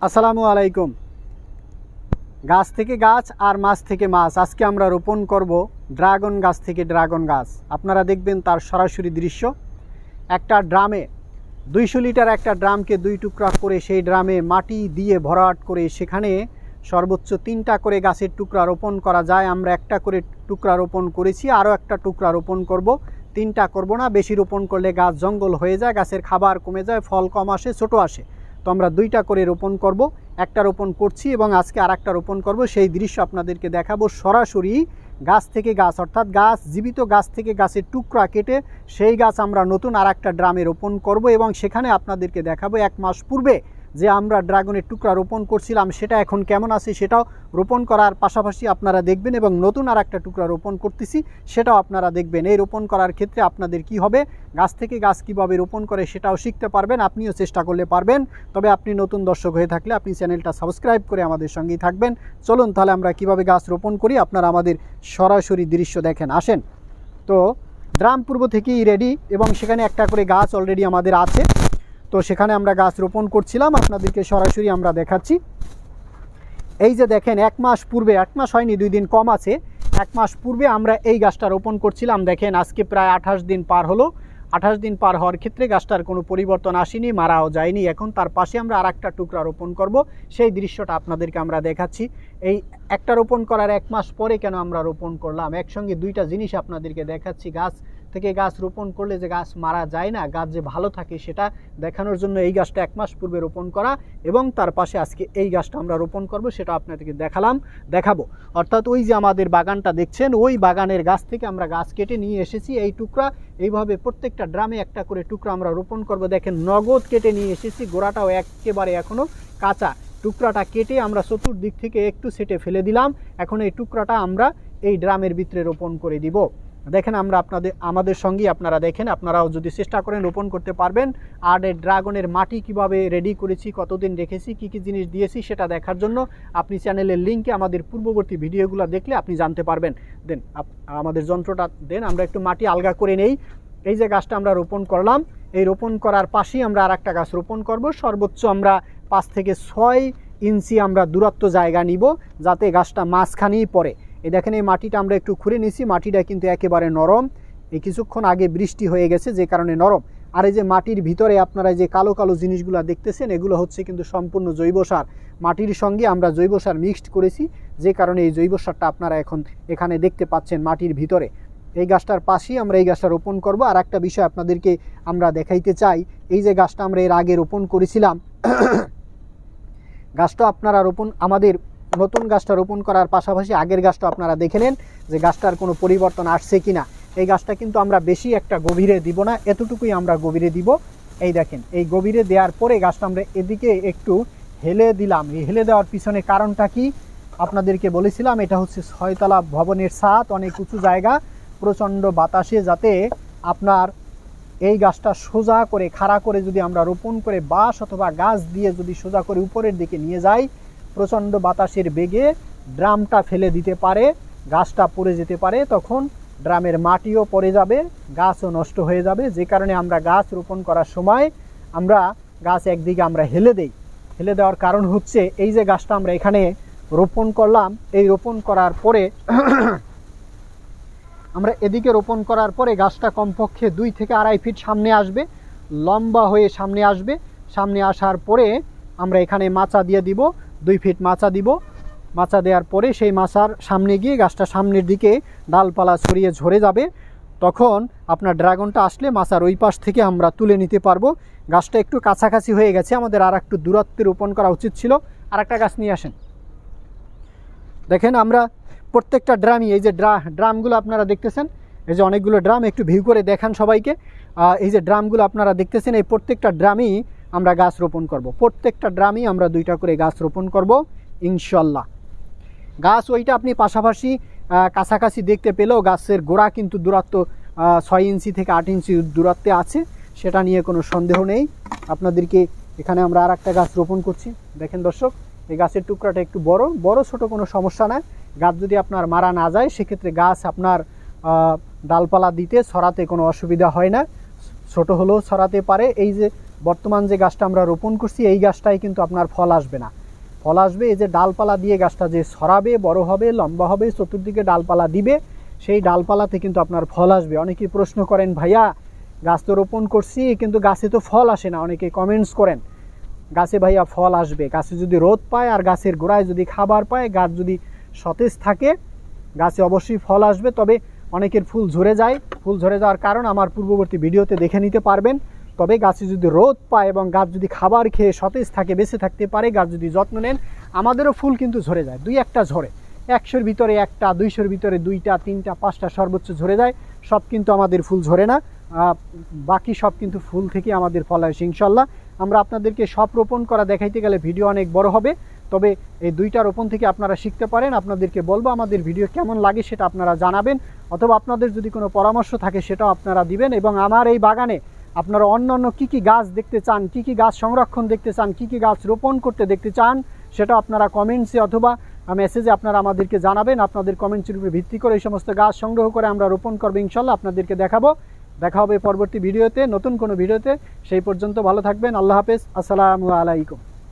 আসসালামু আলাইকুম। গাছ থেকে গাছ আর মাছ থেকে মাছ। আজকে আমরা রোপণ করব ড্রাগন গাছ থেকে ড্রাগন গাছ। আপনারা দেখবেন তার সরাসরি দৃশ্য। একটা ড্রামে 200 লিটার একটা ড্রামকে 2 টুকরা করে সেই ড্রামে মাটি দিয়ে ভরাট করে সেখানে সর্বোচ্চ 3টা করে গাছের টুকরা রোপণ করা যায়। আমরা একটা করে টুকরা রোপণ করেছি, আরও একটা টুকরা রোপণ করব। 3টা করব না, বেশি রোপণ করলে গাছ জঙ্গল হয়ে যায়, গাছের খাবার কমে যায়, ফল কম আসে, ছোট আসে। তো আমরা 2টা করে রোপণ করব। একটা রোপণ করছি এবং আজকে আরেকটা রোপণ করব। সেই দৃশ্য আপনাদেরকে দেখাবো সরাসরি গাছ থেকে গাছ, অর্থাৎ গাছ, জীবিত গাছ থেকে গাছের টুকরা কেটে সেই গাছ আমরা নতুন আরেকটা ড্রামে রোপণ করব এবং সেখানে আপনাদেরকে দেখাবো 1 মাস পূর্বে যে আমরা ড্রাগনের টুকরা রোপণ করছিলাম সেটা এখন কেমন আছে সেটাও রোপণ করার পাশাপাশি আপনারা দেখবেন, এবং নতুন আরেকটা টুকরা রোপণ করতেছি সেটাও আপনারা দেখবেন। এই রোপণ করার ক্ষেত্রে আপনাদের কি হবে, গাছ থেকে গাছ কীভাবে রোপণ করে সেটাও শিখতে পারবেন, আপনিও চেষ্টা করলে পারবেন। তবে আপনি নতুন দর্শক হয়ে থাকলে আপনি চ্যানেলটা সাবস্ক্রাইব করে আমাদের সঙ্গেই থাকবেন। চলুন তাহলে আমরা কিভাবে গাছ রোপণ করি আপনারা আমাদের সরাসরি দৃশ্য দেখেন, আসেন। তো ড্রাম পূর্ব থেকেই রেডি এবং সেখানে একটা করে গাছ অলরেডি আমাদের আছে। তো সেখানে আমরা গাছ রোপণ করছিলাম, আপনাদেরকে সরাসরি আমরা দেখাচ্ছি। এই যে দেখেন 1 মাস পূর্বে, 1 মাস হয়নি, 2 দিন কম আছে, 1 মাস পূর্বে আমরা এই গাছটা রোপণ করছিলাম। দেখেন আজকে প্রায় 28 দিন পার হলো। 28 দিন পার হওয়ার ক্ষেত্রে গাছটার কোনো পরিবর্তন আসেনি, মারাও যায়নি। এখন তার পাশে আমরা আরেকটা টুকরা রোপণ করব, সেই দৃশ্যটা আপনাদেরকে আমরা দেখাচ্ছি। এই একটা রোপণ করার 1 মাস পরে কেন আমরা রোপণ করলাম, একসঙ্গে 2টা জিনিস আপনাদেরকে দেখাচ্ছি। গাছ থেকে গাছ রোপণ করলে যে গাছ মারা যায় না, গাছ যে ভালো থাকে সেটা দেখানোর জন্য এই গাছটা 1 মাস পূর্বে রোপণ করা, এবং তার পাশে আজকে এই গাছটা আমরা রোপণ করব, সেটা আপনাদেরকে দেখাবো। অর্থাৎ ওই যে আমাদের বাগানটা দেখছেন, ওই বাগানের গাছ থেকে আমরা গাছ কেটে নিয়ে এসেছি এই টুকরা। এইভাবে প্রত্যেকটা ড্রামে একটা করে টুকরা আমরা রোপণ করব। দেখেন নগদ কেটে নিয়ে এসেছি, গোড়াটাও একেবারে এখনও কাঁচা। টুকরাটা কেটে আমরা চতুর্দিক থেকে একটু সেটে ফেলে দিলাম। এখন এই টুকরাটা আমরা এই ড্রামের ভিতরে রোপণ করে দিব। দেখেন আমরা আমাদের সঙ্গে আপনারা দেখেন, আপনারাও যদি চেষ্টা করেন রোপণ করতে পারবেন। আর এই ড্রাগনের মাটি কিভাবে রেডি করেছি, কতদিন রেখেছি, কি কি জিনিস দিয়েছি সেটা দেখার জন্য আপনি চ্যানেলের লিঙ্কে আমাদের পূর্ববর্তী ভিডিওগুলো দেখলে আপনি জানতে পারবেন। দেন আমাদের যন্ত্রটা দেন, আমরা একটু মাটি আলগা করে নেই। এই যে গাছটা আমরা রোপণ করলাম, এই রোপণ করার পাশেই আমরা আরেকটা গাছ রোপণ করব। সর্বোচ্চ আমরা 5 থেকে 6 ইঞ্চি আমরা দূরত্ব জায়গা নিব, যাতে গাছটা মাঝখানেই পড়ে। এই দেখেন এই মাটিটা আমরা একটু খুঁড়ে নিছি, মাটিটা কিন্তু একেবারে নরম। এই কিছুক্ষণ আগে বৃষ্টি হয়ে গেছে যে কারণে নরম। আর এই যে মাটির ভিতরে আপনারা যে কালো কালো জিনিসগুলো দেখতেছেন, এগুলো হচ্ছে কিন্তু সম্পূর্ণ জৈব সার। মাটির সঙ্গে আমরা জৈব সার মিক্সড করেছি, যে কারণে এই জৈব সারটা আপনারা এখন এখানে দেখতে পাচ্ছেন মাটির ভিতরে। এই গাছটার পাশেই আমরা এই গাছটা রোপণ করব। আর একটা বিষয় আপনাদেরকে আমরা দেখাইতে চাই, এই যে গাছটা আমরা এর আগে রোপণ করেছিলাম, গাছটা আপনারা আমাদের নতুন গাছটা রোপণ করার পাশাপাশি আগের গাছটা আপনারা দেখে নেন যে গাছটার কোনো পরিবর্তন আসছে কিনা। এই গাছটা কিন্তু আমরা বেশি একটা গভীরে দিব না, এতটুকুই আমরা গভীরে দিব। এই দেখেন এই গভীরে দেওয়ার পরে গাছটা আমরা এদিকে একটু হেলে দিলাম। এই হেলে দেওয়ার পিছনে কারণটা কি আপনাদেরকে বলেছিলাম, এটা হচ্ছে 6 তলা ভবনের ছাদ, অনেক উঁচু জায়গা, প্রচণ্ড বাতাসে যাতে আপনার এই গাছটা সোজা করে খাড়া করে যদি আমরা রোপণ করে বাঁশ অথবা গাছ দিয়ে যদি সোজা করে উপরের দিকে নিয়ে যাই, প্রচণ্ড বাতাসের বেগে ড্রামটা ফেলে দিতে পারে, গাছটা পড়ে যেতে পারে, তখন ড্রামের মাটিও পড়ে যাবে, গাছও নষ্ট হয়ে যাবে। যে কারণে আমরা গাছ রোপণ করার সময় আমরা গাছ একদিকে আমরা হেলে দেই। হেলে দেওয়ার কারণ হচ্ছে এই যে গাছটা আমরা এখানে রোপণ করলাম, এই রোপণ করার পরে আমরা এদিকে রোপণ করার পরে গাছটা কমপক্ষে 2 থেকে 2.5 ফিট সামনে আসবে, লম্বা হয়ে সামনে আসবে। সামনে আসার পরে আমরা এখানে মাচা দিয়ে দিব, 2 ফিট মাচা দিব। মাচা দেওয়ার পরে সেই মাচার সামনে গিয়ে গাছটা সামনের দিকে ডালপালা ছড়িয়ে ঝরে যাবে। তখন আপনার ড্রাগনটা আসলে মাচার ওই পাশ থেকে আমরা তুলে নিতে পারবো। গাছটা একটু কাছাকাছি হয়ে গেছে, আমাদের আর একটু দূরত্বে রোপণ করা উচিত ছিল। আর একটা গাছ নিয়ে আসেন। দেখেন আমরা প্রত্যেকটা ড্রামই, এই যে ড্রামগুলো আপনারা দেখতেছেন, এই যে অনেকগুলো ড্রাম, একটু ভিউ করে দেখান সবাইকে। এই যে ড্রামগুলো আপনারা দেখতেছেন, এই প্রত্যেকটা ড্রামই আমরা গাছ রোপণ করব। প্রত্যেকটা ড্রামই আমরা 2টা করে গাছ রোপণ করব ইনশাল্লাহ। গাছ ওইটা আপনি পাশাপাশি কাছাকাছি দেখতে পেলেও গাছের গোড়া কিন্তু দূরত্ব 6 ইঞ্চি থেকে 8 ইঞ্চি দূরত্বে আছে, সেটা নিয়ে কোনো সন্দেহ নেই। আপনাদেরকে এখানে আমরা আর একটা গাছ রোপণ করছি। দেখেন দর্শক, এই গাছের টুকরাটা একটু বড় ছোট কোনো সমস্যা না। গাছ যদি আপনার মারা না যায় সেক্ষেত্রে গাছ আপনার ডালপালা দিতে ছড়াতে কোনো অসুবিধা হয় না, ছোট হলেও ছড়াতে পারে। এই যে বর্তমান যে গাছটা আমরা রোপণ করছি এই গাছটাই কিন্তু আপনার ফল আসবে না। ফল আসবে এই যে ডালপালা দিয়ে গাছটা যে ছড়াবে, বড় হবে, লম্বা হবে, চতুর্দিকে ডালপালা দিবে, সেই ডালপালাতে কিন্তু আপনার ফল আসবে। অনেকেই প্রশ্ন করেন, ভাইয়া গাছ তো রোপণ করছি কিন্তু গাছে তো ফল আসে না, অনেকে কমেন্টস করেন। গাছে ভাইয়া ফল আসবে, গাছে যদি রোদ পায় আর গাছের গোড়ায় যদি খাবার পায়, গাছ যদি সতেজ থাকে, গাছে অবশ্যই ফল আসবে। তবে অনেকের ফুল ঝরে যায়, ফুল ঝরে যাওয়ার কারণ আমার পূর্ববর্তী ভিডিওতে দেখে নিতে পারবেন। তবে গাছে যদি রোদ পায় এবং গাছ যদি খাবার খেয়ে সতেজ থাকে, বেঁচে থাকতে পারে, গাছ যদি যত্ন নেন, আমাদেরও ফুল কিন্তু ঝরে যায়, দুই একটা ঝরে, 100-র ভিতরে একটা, 200-র ভিতরে 2টা, 3টা, 5টা সর্বোচ্চ ঝরে যায়। সব কিন্তু আমাদের ফুল ঝরে না, বাকি সব কিন্তু ফুল থেকে আমাদের ফল আসে ইনশাল্লাহ। আমরা আপনাদেরকে সব রোপণ করা দেখাইতে গেলে ভিডিও অনেক বড় হবে, তবে এই 2টা রোপণ থেকে আপনারা শিখতে পারেন। আপনাদেরকে বলবো আমাদের ভিডিও কেমন লাগে সেটা আপনারা জানাবেন, অথবা আপনাদের যদি কোনো পরামর্শ থাকে সেটাও আপনারা দিবেন। এবং আমার এই বাগানে আপনারা অন্যান্য কী কী গাছ দেখতে চান, কী কী গাছ সংরক্ষণ দেখতে চান, কী কী গাছ রোপণ করতে দেখতে চান, সেটা আপনারা কমেন্টসে অথবা মেসেজে আপনারা আমাদেরকে জানাবেন। আপনাদের কমেন্টসের উপরে ভিত্তি করে এই সমস্ত গাছ সংগ্রহ করে আমরা রোপণ করবো ইনশাল্লাহ, আপনাদেরকে দেখাবো। দেখা হবে পরবর্তী ভিডিওতে, নতুন কোনো ভিডিওতে। সেই পর্যন্ত ভালো থাকবেন। আল্লাহ হাফেজ, আসসালামু আলাইকুম।